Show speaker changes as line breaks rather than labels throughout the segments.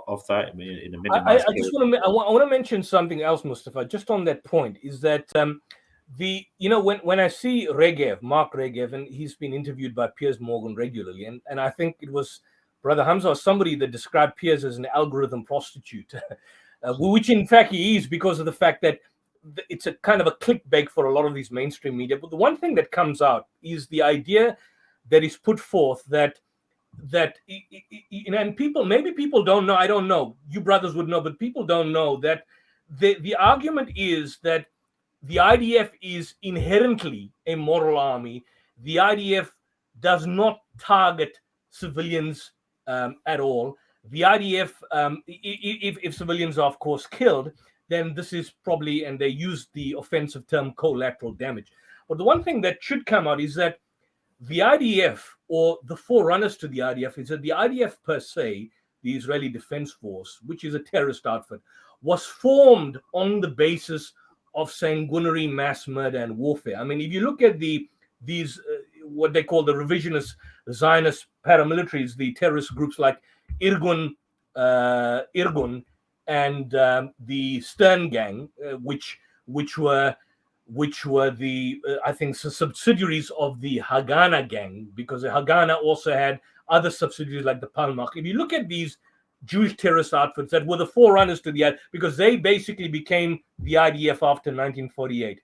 of that in a
I
minimized
just want to I want to mention something else, Mustafa, just on that point, is that when I see Mark Regev, and he's been interviewed by Piers Morgan regularly, and I think it was Brother Hamza or somebody that described Piers as an algorithm prostitute, which in fact he is, because of the fact that it's a kind of a clickbait for a lot of these mainstream media. But the one thing that comes out is the idea that is put forth that and people don't know, I don't know, you brothers would know, but people don't know that the argument is that the IDF is inherently a moral army. The IDF does not target civilians at all. The IDF, if civilians are, of course, killed, then this is probably, and they use the offensive term, collateral damage. But the one thing that should come out is that the IDF, or the forerunners to the IDF, is that the IDF per se, the Israeli Defense Force, which is a terrorist outfit, was formed on the basis of sanguinary mass murder and warfare. I mean, if you look at these what they call the revisionist Zionist paramilitaries, the terrorist groups like Irgun and the Stern Gang, which were the I think subsidiaries of the Haganah gang, because the Haganah also had other subsidiaries like the Palmach. If you look at these Jewish terrorist outfits that were the forerunners to the IDF, because they basically became the IDF after 1948.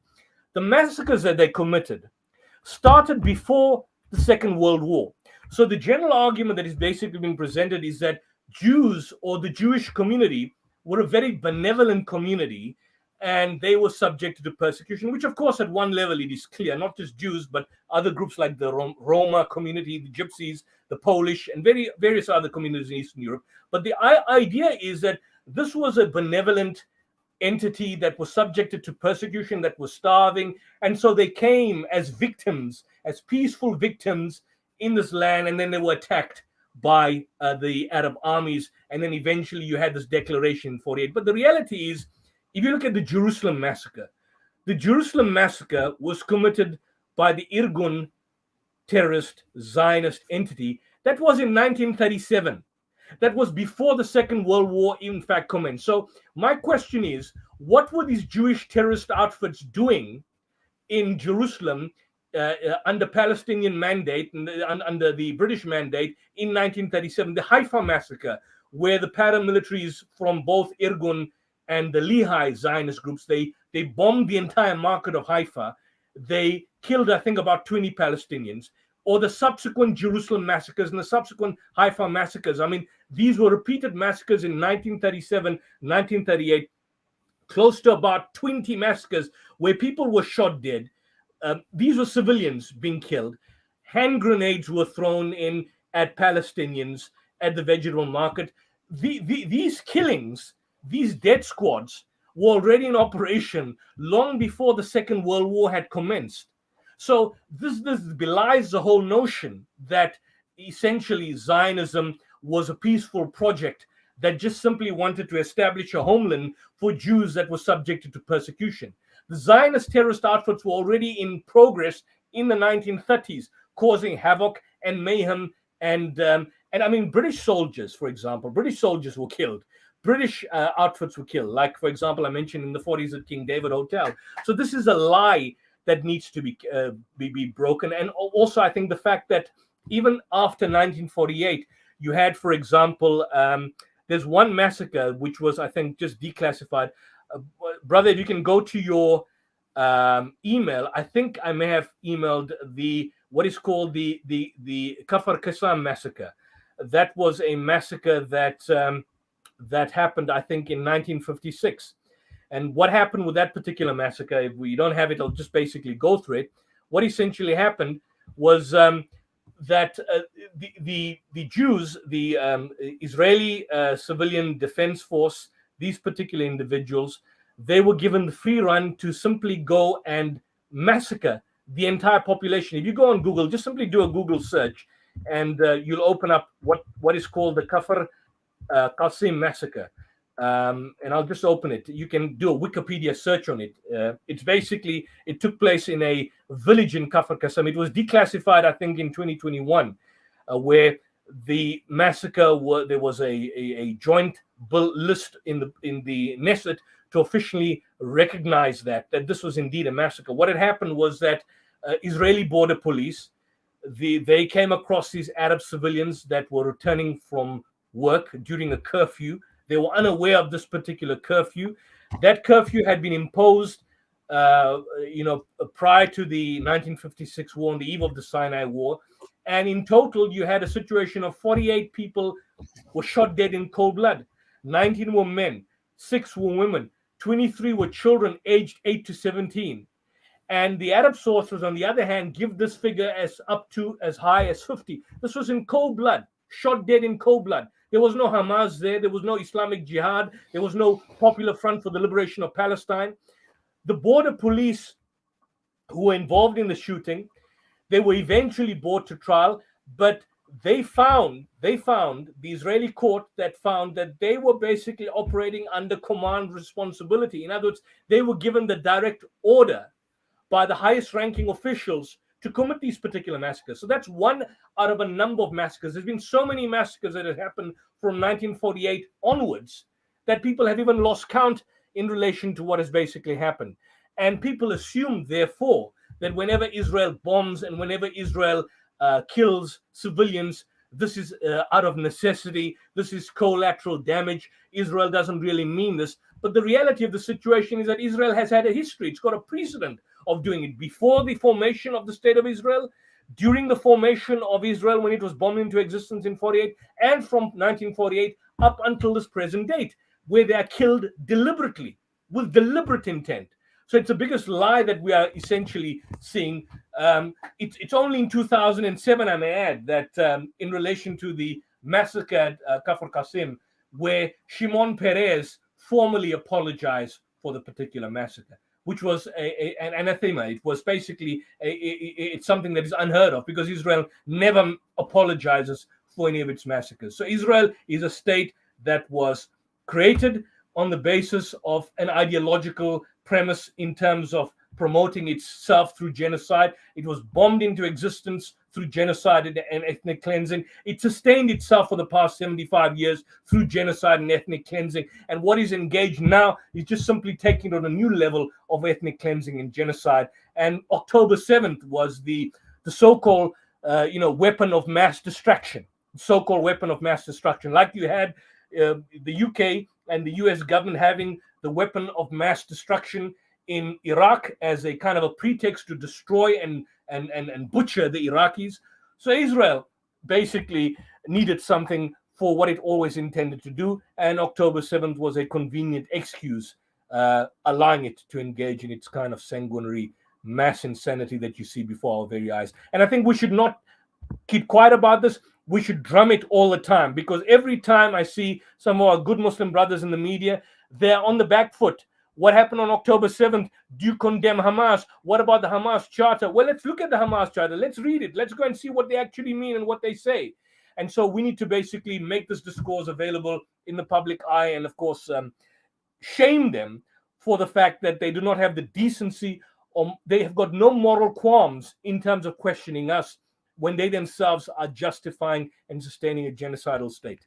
The massacres that they committed started before the Second World War. So the general argument that is basically being presented is that Jews, or the Jewish community, were a very benevolent community, and they were subjected to persecution, which of course at one level it is clear, not just Jews, but other groups like the Roma community, the Gypsies, the Polish, and various other communities in Eastern Europe. But the idea is that this was a benevolent entity that was subjected to persecution, that was starving, and so they came as victims, as peaceful victims in this land, and then they were attacked by the Arab armies, and then eventually you had this declaration in 48. But the reality is, if you look at the Jerusalem massacre was committed by the Irgun terrorist Zionist entity. That was in 1937. That was before the Second World War in fact commenced. So my question is, what were these Jewish terrorist outfits doing in Jerusalem under Palestinian mandate and under the British mandate in 1937? The Haifa massacre, where the paramilitaries from both Irgun and the Lehi Zionist groups, they bombed the entire market of Haifa. They killed, I think, about 20 Palestinians. Or the subsequent Jerusalem massacres and the subsequent Haifa massacres. I mean, these were repeated massacres in 1937, 1938, close to about 20 massacres where people were shot dead. These were civilians being killed. Hand grenades were thrown in at Palestinians at the vegetable market. These killings, these death squads, were already in operation long before the Second World War had commenced. So this belies the whole notion that essentially Zionism was a peaceful project that just simply wanted to establish a homeland for Jews that were subjected to persecution. The Zionist terrorist outfits were already in progress in the 1930s, causing havoc and mayhem. And I mean, British soldiers, for example, British soldiers were killed. British outfits were killed. Like, for example, I mentioned in the 40s at King David Hotel. So this is a lie that needs to be broken. And also, I think the fact that even after 1948, you had, for example, there's one massacre which was, I think, just declassified. Brother, if you can go to your email, I think I may have emailed what is called the Kafar Qassam massacre. That was a massacre that happened, I think, in 1956. And what happened with that particular massacre, if we don't have it, I'll just basically go through it. What essentially happened was that the Jews, the Israeli civilian defense force, these particular individuals, they were given the free run to simply go and massacre the entire population. If you go on Google, just simply do a Google search, and you'll open up what is called the Kafar Qasim massacre. And I'll just open it. You can do a Wikipedia search on it. It's basically, it took place in a village in Kafar Qasim. It was declassified, I think, in 2021, where the massacre, there was a joint list in the Knesset to officially recognize that this was indeed a massacre. What had happened was that Israeli border police, they came across these Arab civilians that were returning from work during a curfew. They were unaware of this particular curfew. That curfew had been imposed, prior to the 1956 war, on the eve of the Sinai War. And in total, you had a situation of 48 people were shot dead in cold blood. 19 were men, 6 were women, 23 were children aged 8 to 17. And the Arab sources, on the other hand, give this figure as up to as high as 50. This was in cold blood, shot dead in cold blood. There was no Hamas there. There was no Islamic Jihad. There was no Popular Front for the Liberation of Palestine. The border police who were involved in the shooting, they were eventually brought to trial, but the Israeli court that found that they were basically operating under command responsibility. In other words, they were given the direct order by the highest ranking officials to commit these particular massacres. So that's one out of a number of massacres. There's been so many massacres that have happened from 1948 onwards that people have even lost count in relation to what has basically happened. And people assume, therefore, that whenever Israel bombs and whenever Israel kills civilians, this is out of necessity. This is collateral damage. Israel doesn't really mean this. But the reality of the situation is that Israel has had a history. It's got a precedent of doing it before the formation of the State of Israel, during the formation of Israel when it was bombed into existence in 48, and from 1948 up until this present date, where they are killed deliberately, with deliberate intent. So it's the biggest lie that we are essentially seeing. It's only in 2007, I may add, that in relation to the massacre at Kafr Qasim, where Shimon Peres formally apologized for the particular massacre, which was an anathema. It was basically it's something that is unheard of, because Israel never apologizes for any of its massacres. So Israel is a state that was created on the basis of an ideological premise in terms of promoting itself through genocide. It was bombed into existence through genocide and ethnic cleansing. It sustained itself for the past 75 years through genocide and ethnic cleansing. And what is engaged now is just simply taking it on a new level of ethnic cleansing and genocide. And October 7th was the so-called weapon of mass destruction. So-called weapon of mass destruction, like you had the UK and the US government having the weapon of mass destruction in Iraq as a kind of a pretext to destroy and butcher the Iraqis. So Israel basically needed something for what it always intended to do, and October 7th was a convenient excuse, allowing it to engage in its kind of sanguinary mass insanity that you see before our very eyes. And I think we should not keep quiet about this. We should drum it all the time, because every time I see some of our good Muslim brothers in the media, they're on the back foot. What happened on October 7th? Do you condemn Hamas? What about the Hamas Charter? Well, let's look at the Hamas Charter. Let's read it. Let's go and see what they actually mean and what they say. And so we need to basically make this discourse available in the public eye, and of course, shame them for the fact that they do not have the decency, or they have got no moral qualms in terms of questioning us when they themselves are justifying and sustaining a genocidal state.